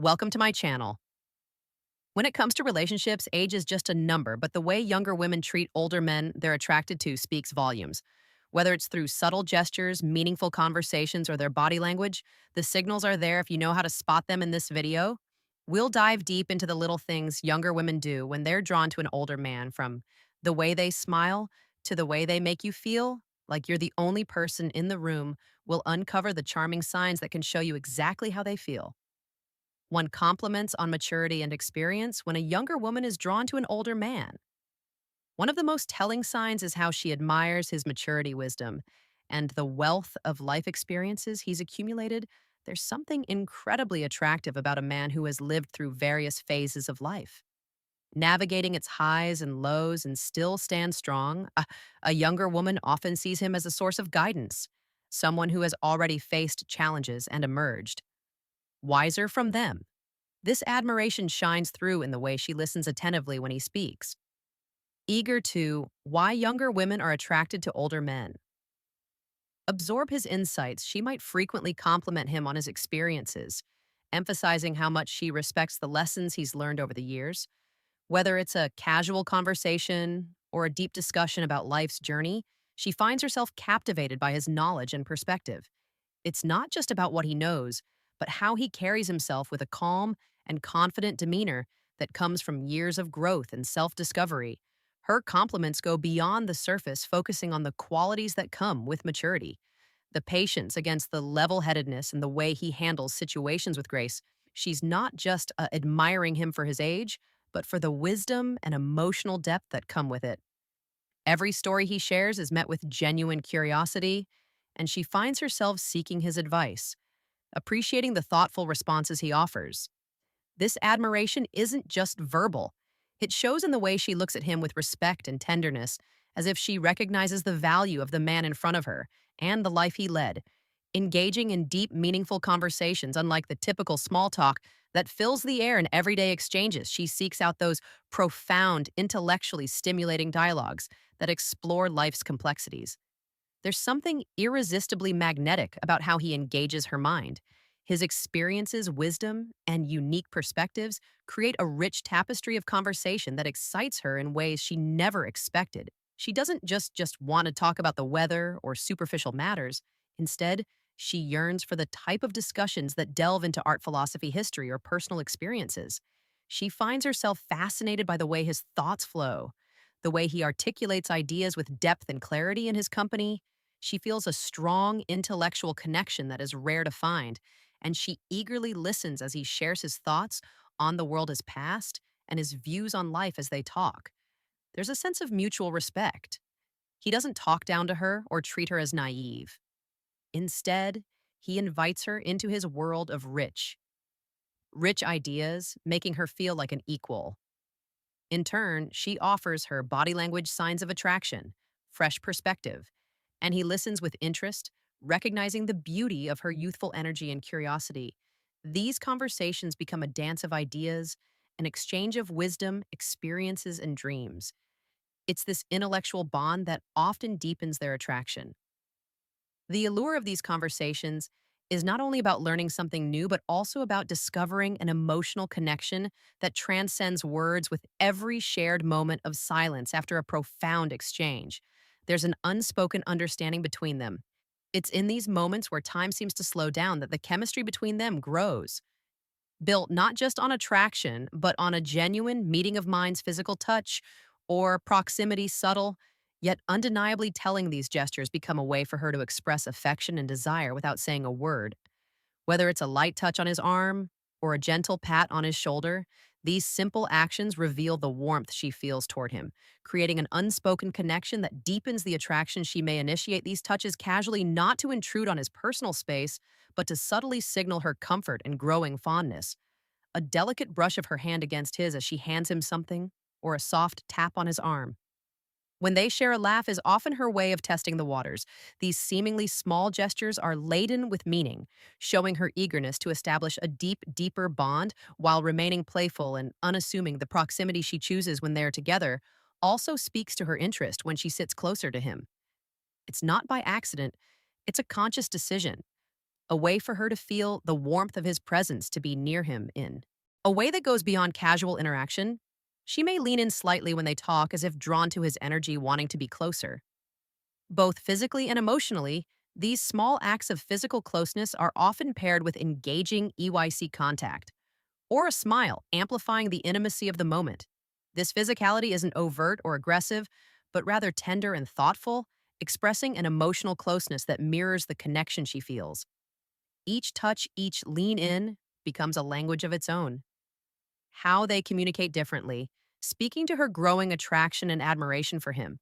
Welcome to my channel. When it comes to relationships, age is just a number, but the way younger women treat older men they're attracted to speaks volumes. Whether it's through subtle gestures, meaningful conversations, or their body language, the signals are there if you know how to spot them in this video. We'll dive deep into the little things younger women do when they're drawn to an older man, from the way they smile to the way they make you feel like you're the only person in the room. We'll uncover the charming signs that can show you exactly how they feel. One compliments on maturity and experience when a younger woman is drawn to an older man. One of the most telling signs is how she admires his maturity, wisdom, and the wealth of life experiences he's accumulated. There's something incredibly attractive about a man who has lived through various phases of life, navigating its highs and lows and still stands strong. A younger woman often sees him as a source of guidance, someone who has already faced challenges and emerged wiser from them. This admiration shines through in the way she listens attentively when he speaks, eager to why younger women are attracted to older men. Absorb his insights, she might frequently compliment him on his experiences, emphasizing how much she respects the lessons he's learned over the years. Whether it's a casual conversation or a deep discussion about life's journey, she finds herself captivated by his knowledge and perspective. It's not just about what he knows, but how he carries himself with a calm and confident demeanor that comes from years of growth and self discovery. Her compliments go beyond the surface, focusing on the qualities that come with maturity, the patience against the level headedness and the way he handles situations with grace. She's not just admiring him for his age, but for the wisdom and emotional depth that come with it. Every story he shares is met with genuine curiosity, and she finds herself seeking his advice, appreciating the thoughtful responses he offers. This admiration isn't just verbal. It shows in the way she looks at him with respect and tenderness, as if she recognizes the value of the man in front of her and the life he led. Engaging in deep, meaningful conversations, unlike the typical small talk that fills the air in everyday exchanges, she seeks out those profound, intellectually stimulating dialogues that explore life's complexities. There's something irresistibly magnetic about how he engages her mind. His experiences, wisdom, and unique perspectives create a rich tapestry of conversation that excites her in ways she never expected. She doesn't just want to talk about the weather or superficial matters. Instead, she yearns for the type of discussions that delve into art, philosophy, history, or personal experiences. She finds herself fascinated by the way his thoughts flow, the way he articulates ideas with depth and clarity in his company. She feels a strong intellectual connection that is rare to find, and she eagerly listens as he shares his thoughts on the world as past and his views on life as they talk. There's a sense of mutual respect. He doesn't talk down to her or treat her as naive. Instead, he invites her into his world of rich ideas, making her feel like an equal. In turn, she offers her body language signs of attraction, fresh perspective, and he listens with interest, recognizing the beauty of her youthful energy and curiosity. These conversations become a dance of ideas, an exchange of wisdom, experiences, and dreams. It's this intellectual bond that often deepens their attraction. The allure of these conversations is not only about learning something new, but also about discovering an emotional connection that transcends words. With every shared moment of silence after a profound exchange, there's an unspoken understanding between them. It's in these moments where time seems to slow down that the chemistry between them grows, built not just on attraction, but on a genuine meeting of minds, physical touch, or proximity, subtle, yet undeniably telling. These gestures become a way for her to express affection and desire without saying a word. Whether it's a light touch on his arm or a gentle pat on his shoulder, these simple actions reveal the warmth she feels toward him, creating an unspoken connection that deepens the attraction. She may initiate these touches casually, not to intrude on his personal space, but to subtly signal her comfort and growing fondness. A delicate brush of her hand against his as she hands him something, or a soft tap on his arm. When they share a laugh is often her way of testing the waters. These seemingly small gestures are laden with meaning, showing her eagerness to establish a deeper bond while remaining playful and unassuming. The proximity she chooses when they are together also speaks to her interest when she sits closer to him. It's not by accident, it's a conscious decision. a way for her to feel the warmth of his presence to be near him in. A way that goes beyond casual interaction. She may lean in slightly when they talk as if drawn to his energy, wanting to be closer. Both physically and emotionally, these small acts of physical closeness are often paired with engaging EYC contact or a smile, amplifying the intimacy of the moment. This physicality isn't overt or aggressive, but rather tender and thoughtful, expressing an emotional closeness that mirrors the connection she feels. Each touch, each lean in, becomes a language of its own. How they communicate differently, speaking to her growing attraction and admiration for him.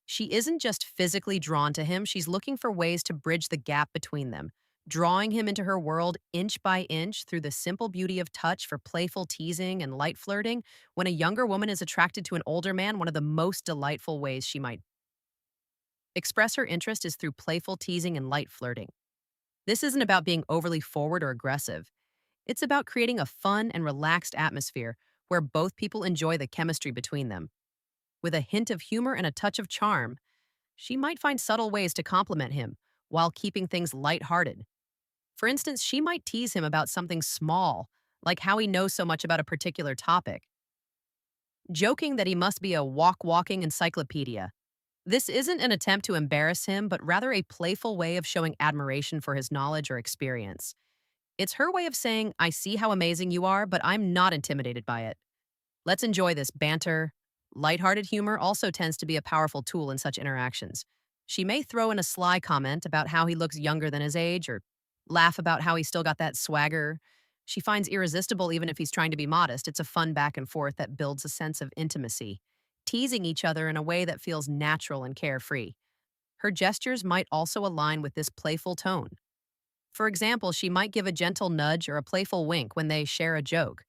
She isn't just physically drawn to him, she's looking for ways to bridge the gap between them, drawing him into her world inch by inch through the simple beauty of touch for playful teasing and light flirting. When a younger woman is attracted to an older man, one of the most delightful ways she might express her interest is through playful teasing and light flirting. This isn't about being overly forward or aggressive. It's about creating a fun and relaxed atmosphere where both people enjoy the chemistry between them. With a hint of humor and a touch of charm, she might find subtle ways to compliment him while keeping things lighthearted. For instance, she might tease him about something small, like how he knows so much about a particular topic, joking that he must be a walking encyclopedia. This isn't an attempt to embarrass him, but rather a playful way of showing admiration for his knowledge or experience. It's her way of saying, I see how amazing you are, but I'm not intimidated by it. Let's enjoy this banter. Lighthearted humor also tends to be a powerful tool in such interactions. She may throw in a sly comment about how he looks younger than his age or laugh about how he's still got that swagger. She finds irresistible even if he's trying to be modest. It's a fun back and forth that builds a sense of intimacy, teasing each other in a way that feels natural and carefree. Her gestures might also align with this playful tone. For example, she might give a gentle nudge or a playful wink when they share a joke.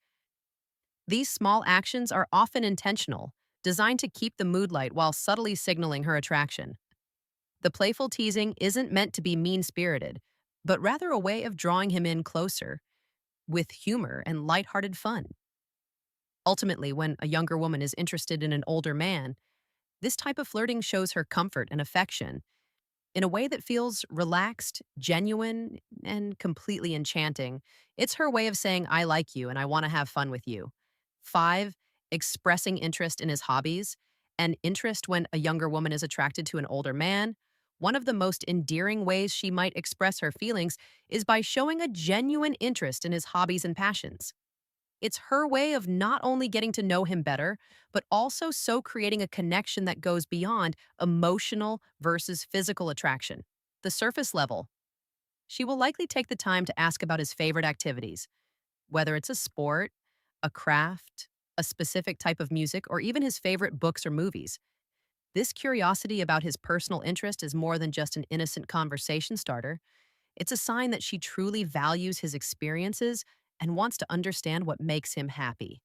These small actions are often intentional, designed to keep the mood light while subtly signaling her attraction. The playful teasing isn't meant to be mean spirited, but rather a way of drawing him in closer with humor and lighthearted fun. Ultimately, when a younger woman is interested in an older man, this type of flirting shows her comfort and affection in a way that feels relaxed, genuine, and completely enchanting. It's her way of saying, I like you and I want to have fun with you. 5, expressing interest in his hobbies. An interest when a younger woman is attracted to an older man. One of the most endearing ways she might express her feelings is by showing a genuine interest in his hobbies and passions. It's her way of not only getting to know him better, but also so creating a connection that goes beyond emotional versus physical attraction. The surface level. She will likely take the time to ask about his favorite activities, whether it's a sport, a craft, a specific type of music, or even his favorite books or movies. This curiosity about his personal interest is more than just an innocent conversation starter. It's a sign that she truly values his experiences and wants to understand what makes him happy.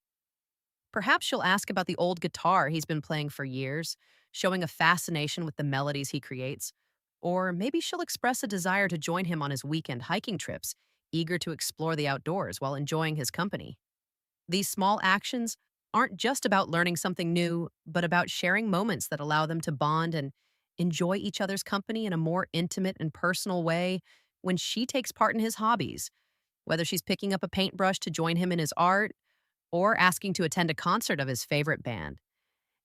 Perhaps she'll ask about the old guitar he's been playing for years, showing a fascination with the melodies he creates. Or maybe she'll express a desire to join him on his weekend hiking trips, eager to explore the outdoors while enjoying his company. These small actions aren't just about learning something new, but about sharing moments that allow them to bond and enjoy each other's company in a more intimate and personal way. When she takes part in his hobbies, whether she's picking up a paintbrush to join him in his art or asking to attend a concert of his favorite band.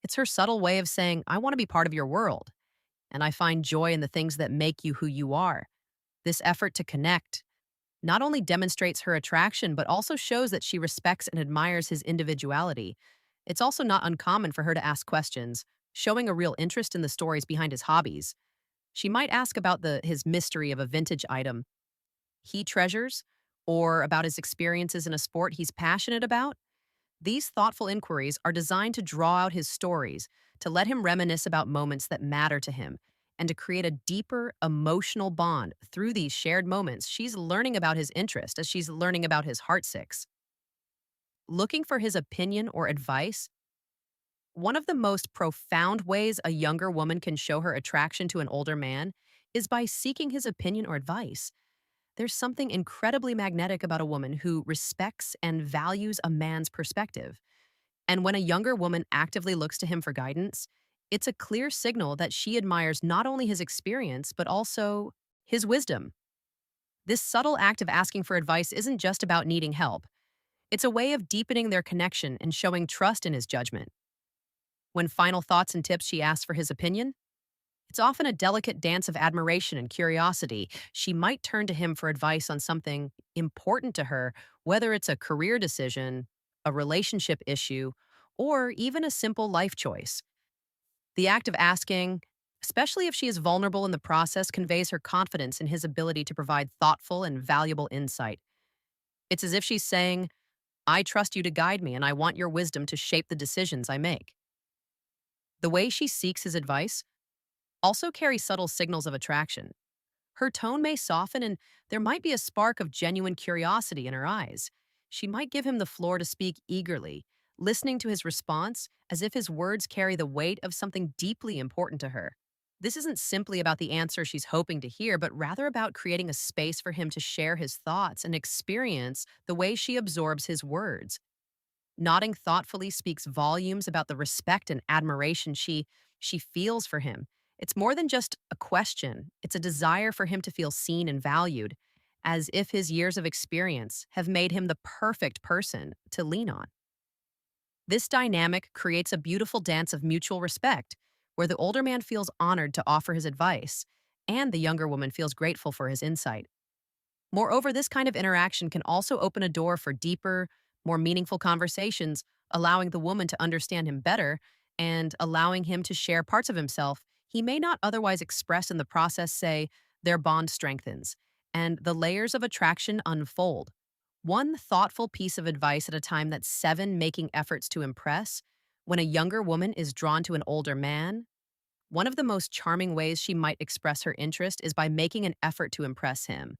It's her subtle way of saying, I want to be part of your world, and I find joy in the things that make you who you are. This effort to connect not only demonstrates her attraction, but also shows that she respects and admires his individuality. It's also not uncommon for her to ask questions, showing a real interest in the stories behind his hobbies. She might ask about his mystery of a vintage item he treasures, or about his experiences in a sport he's passionate about. These thoughtful inquiries are designed to draw out his stories, to let him reminisce about moments that matter to him, and to create a deeper emotional bond. Through these shared moments, she's learning about his interest as she's learning about his heartsicks. Looking for his opinion or advice, one of the most profound ways a younger woman can show her attraction to an older man is by seeking his opinion or advice. There's something incredibly magnetic about a woman who respects and values a man's perspective. And when a younger woman actively looks to him for guidance, it's a clear signal that she admires not only his experience, but also his wisdom. This subtle act of asking for advice isn't just about needing help. It's a way of deepening their connection and showing trust in his judgment. When final thoughts and tips she asks for his opinion, it's often a delicate dance of admiration and curiosity. She might turn to him for advice on something important to her, whether it's a career decision, a relationship issue, or even a simple life choice. The act of asking, especially if she is vulnerable in the process, conveys her confidence in his ability to provide thoughtful and valuable insight. It's as if she's saying, I trust you to guide me, and I want your wisdom to shape the decisions I make. The way she seeks his advice also carries subtle signals of attraction. Her tone may soften, and there might be a spark of genuine curiosity in her eyes. She might give him the floor to speak eagerly, listening to his response as if his words carry the weight of something deeply important to her. This isn't simply about the answer she's hoping to hear, but rather about creating a space for him to share his thoughts and experience the way she absorbs his words. Nodding thoughtfully speaks volumes about the respect and admiration she feels for him. It's more than just a question, it's a desire for him to feel seen and valued, as if his years of experience have made him the perfect person to lean on. This dynamic creates a beautiful dance of mutual respect, where the older man feels honored to offer his advice, and the younger woman feels grateful for his insight. Moreover, this kind of interaction can also open a door for deeper, more meaningful conversations, allowing the woman to understand him better and allowing him to share parts of himself he may not otherwise express in the process. Say, their bond strengthens, and the layers of attraction unfold. One thoughtful piece of advice at a time. That's seven making efforts to impress. When a younger woman is drawn to an older man, one of the most charming ways she might express her interest is by making an effort to impress him,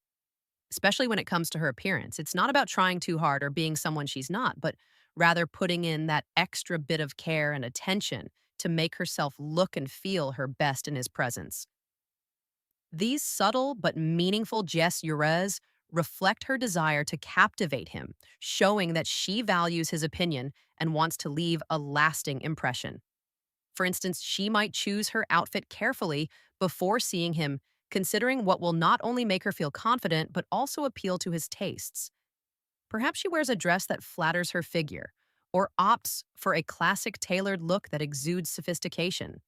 especially when it comes to her appearance. It's not about trying too hard or being someone she's not, but rather putting in that extra bit of care and attention to make herself look and feel her best in his presence. These subtle but meaningful gestures reflect her desire to captivate him, showing that she values his opinion and wants to leave a lasting impression. For instance, she might choose her outfit carefully before seeing him, considering what will not only make her feel confident, but also appeal to his tastes. Perhaps she wears a dress that flatters her figure, or opts for a classic tailored look that exudes sophistication.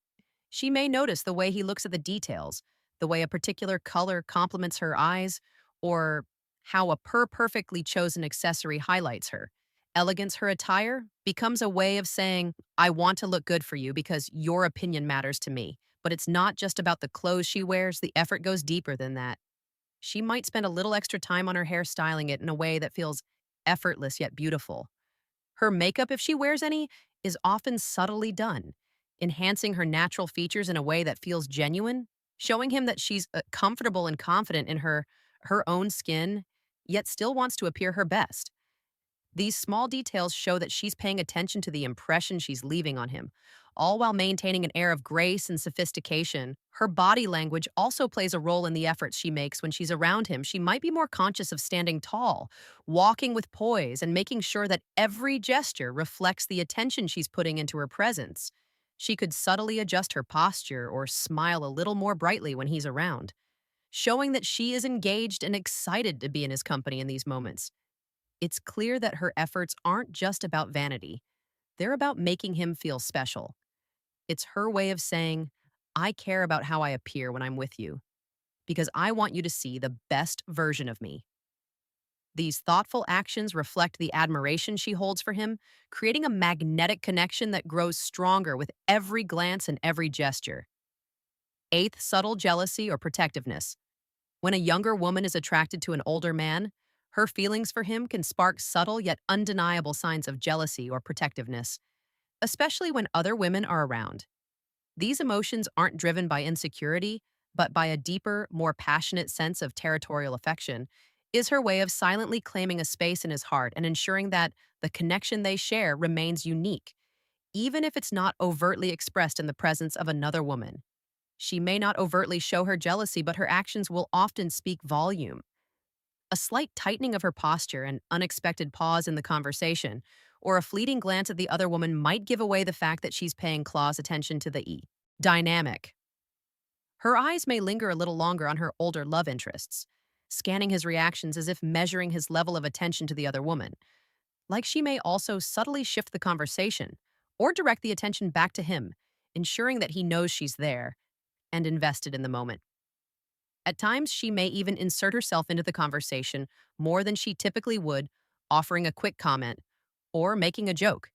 She may notice the way he looks at the details, the way a particular color complements her eyes, or how a perfectly chosen accessory highlights her. Elegance her attire becomes a way of saying, I want to look good for you because your opinion matters to me. But it's not just about the clothes she wears, the effort goes deeper than that. She might spend a little extra time on her hair, styling it in a way that feels effortless yet beautiful. Her makeup, if she wears any, is often subtly done, enhancing her natural features in a way that feels genuine, showing him that she's comfortable and confident in her own skin, yet still wants to appear her best. These small details show that she's paying attention to the impression she's leaving on him, all while maintaining an air of grace and sophistication. Her body language also plays a role in the efforts she makes when she's around him. She might be more conscious of standing tall, walking with poise, and making sure that every gesture reflects the attention she's putting into her presence. She could subtly adjust her posture or smile a little more brightly when he's around, showing that she is engaged and excited to be in his company in these moments. It's clear that her efforts aren't just about vanity, they're about making him feel special. It's her way of saying, I care about how I appear when I'm with you, because I want you to see the best version of me. These thoughtful actions reflect the admiration she holds for him, creating a magnetic connection that grows stronger with every glance and every gesture. Eighth, subtle jealousy or protectiveness. When a younger woman is attracted to an older man, her feelings for him can spark subtle yet undeniable signs of jealousy or protectiveness, especially when other women are around. These emotions aren't driven by insecurity, but by a deeper, more passionate sense of territorial affection. Is her way of silently claiming a space in his heart and ensuring that the connection they share remains unique, even if it's not overtly expressed in the presence of another woman. She may not overtly show her jealousy, but her actions will often speak volume. A slight tightening of her posture, an unexpected pause in the conversation, or a fleeting glance at the other woman might give away the fact that she's paying close attention to the dynamic. Her eyes may linger a little longer on her older love interests, scanning his reactions as if measuring his level of attention to the other woman. Like she may also subtly shift the conversation or direct the attention back to him, ensuring that he knows she's there and invested in the moment. At times, she may even insert herself into the conversation more than she typically would, offering a quick comment or making a joke.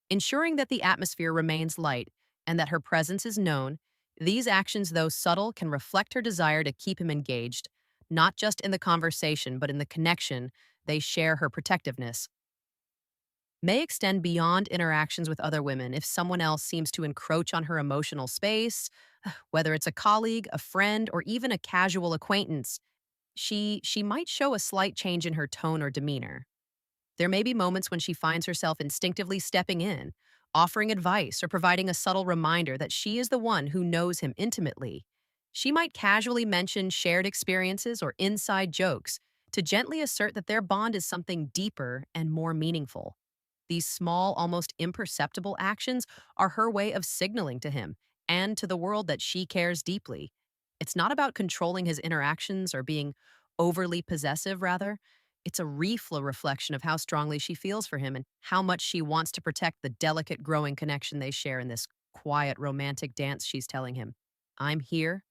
Ensuring that the atmosphere remains light and that her presence is known, these actions, though subtle, can reflect her desire to keep him engaged, not just in the conversation, but in the connection they share. Her protectiveness may extend beyond interactions with other women if someone else seems to encroach on her emotional space, whether it's a colleague, a friend, or even a casual acquaintance. She might show a slight change in her tone or demeanor. There may be moments when she finds herself instinctively stepping in, offering advice or providing a subtle reminder that she is the one who knows him intimately. She might casually mention shared experiences or inside jokes to gently assert that their bond is something deeper and more meaningful. These small, almost imperceptible actions are her way of signaling to him and to the world that she cares deeply. It's not about controlling his interactions or being overly possessive, rather. It's a reflection of how strongly she feels for him and how much she wants to protect the delicate, growing connection they share in this quiet, romantic dance. She's telling him, I'm here,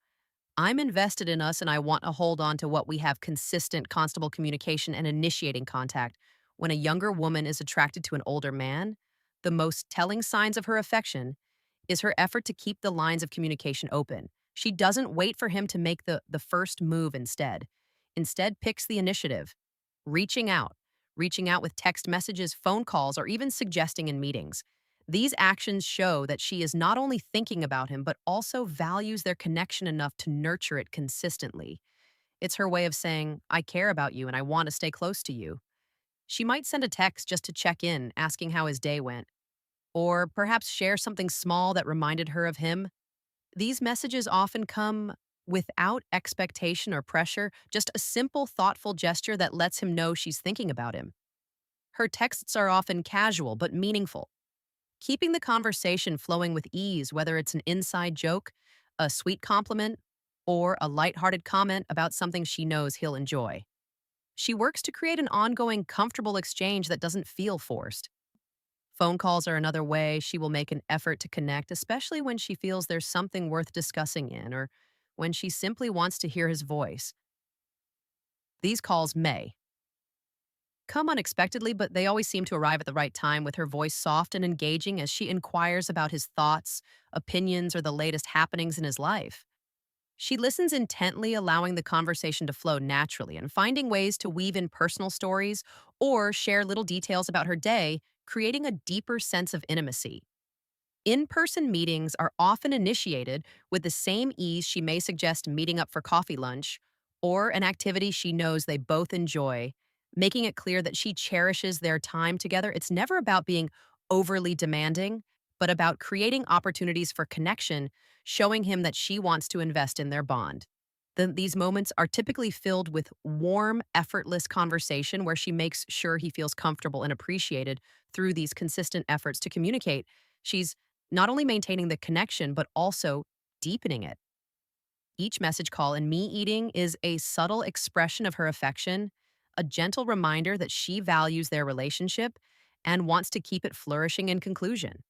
I'm invested in us, and I want to hold on to what we have: consistent, constable communication and initiating contact. When a younger woman is attracted to an older man, the most telling signs of her affection is her effort to keep the lines of communication open. She doesn't wait for him to make the first move instead picks the initiative, reaching out, reaching out with text messages, phone calls, or even suggesting in meetings. These actions show that she is not only thinking about him, but also values their connection enough to nurture it consistently. It's her way of saying, I care about you and I want to stay close to you. She might send a text just to check in, asking how his day went, or perhaps share something small that reminded her of him. These messages often come without expectation or pressure, just a simple, thoughtful gesture that lets him know she's thinking about him. Her texts are often casual but meaningful, keeping the conversation flowing with ease, whether it's an inside joke, a sweet compliment, or a lighthearted comment about something she knows he'll enjoy. She works to create an ongoing, comfortable exchange that doesn't feel forced. Phone calls are another way she will make an effort to connect, especially when she feels there's something worth discussing in or when she simply wants to hear his voice. These calls may come unexpectedly, but they always seem to arrive at the right time, with her voice soft and engaging as she inquires about his thoughts, opinions, or the latest happenings in his life. She listens intently, allowing the conversation to flow naturally and finding ways to weave in personal stories or share little details about her day, creating a deeper sense of intimacy. In person meetings are often initiated with the same ease. She may suggest meeting up for coffee lunch or an activity she knows they both enjoy, making it clear that she cherishes their time together. It's never about being overly demanding, but about creating opportunities for connection, showing him that she wants to invest in their bond. These moments are typically filled with warm, effortless conversation where she makes sure he feels comfortable and appreciated through these consistent efforts to communicate. She's not only maintaining the connection, but also deepening it. Each message call and me eating is a subtle expression of her affection, a gentle reminder that she values their relationship and wants to keep it flourishing. In conclusion,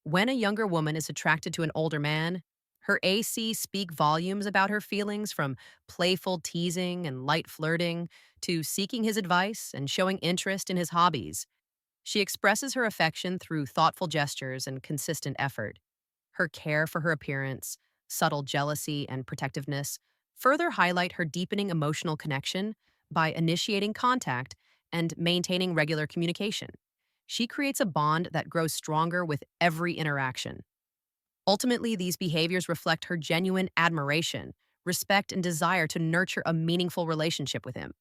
when a younger woman is attracted to an older man, her AC speak volumes about her feelings, from playful teasing and light flirting to seeking his advice and showing interest in his hobbies. She expresses her affection through thoughtful gestures and consistent effort. Her care for her appearance, subtle jealousy, and protectiveness further highlight her deepening emotional connection by initiating contact and maintaining regular communication. She creates a bond that grows stronger with every interaction. Ultimately, these behaviors reflect her genuine admiration, respect, and desire to nurture a meaningful relationship with him.